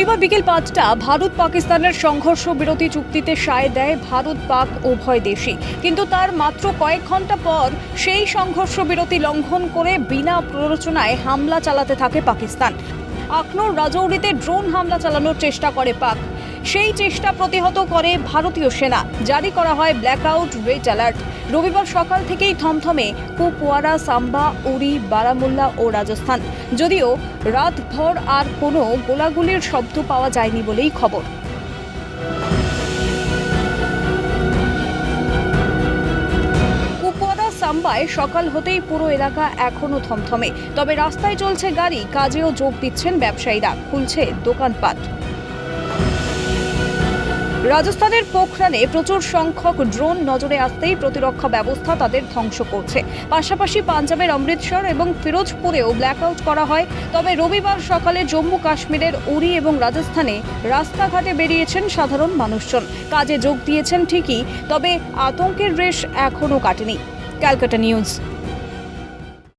শনিবার বিকেল ৫টা ভারত পাকিস্তানের সংঘর্ষ বিরতি চুক্তিতে সায় দেয় ভারত পাক উভয় দেশই। কিন্তু তার মাত্র কয়েক ঘন্টা পর সেই সংঘর্ষ বিরতি লঙ্ঘন করে বিনা প্ররোচনায় হামলা চালাতে থাকে পাকিস্তান। আখনোর রাজৌরিতে ড্রোন হামলা চালানোর চেষ্টা করে পাক। সেই চেষ্টা প্রতিহত করে ভারতীয় সেনা। জারি করা হয় ব্ল্যাকআউট রেড অ্যালার্ট। রবিবার সকাল থেকেই থমথমে কুপওয়ারা, সাম্বা, উরি, বারামুল্লা ও রাজস্থান। যদিও রাতভর আর কোনো গোলাগুলির শব্দ পাওয়া যায়নি বলেই খবর। কুপওয়ারা, সাম্বায় সকাল হতেই পুরো এলাকা এখনো থমথমে। তবে রাস্তায় চলছে গাড়ি, কাজেও যোগ দিচ্ছেন ব্যবসায়ীরা, খুলছে দোকানপাট। রাজস্থানের পোখরানে প্রচুর সংখ্যক ড্রোন নজরে আসতেই প্রতিরক্ষা ব্যবস্থা তাদের ধ্বংস করছে। পাশাপাশি পাঞ্জাবের অমৃতসর এবং ফিরোজপুরেও ব্ল্যাকআউট করা হয়। তবে রবিবার সকালে জম্মু কাশ্মীরের উরি এবং রাজস্থানে রাস্তাঘাটে বেরিয়েছেন সাধারণ মানুষজন। কাজে যোগ দিয়েছেন ঠিকই, তবে আতঙ্কের রেশ এখনও কাটেনি। ক্যালকাটা নিউজ।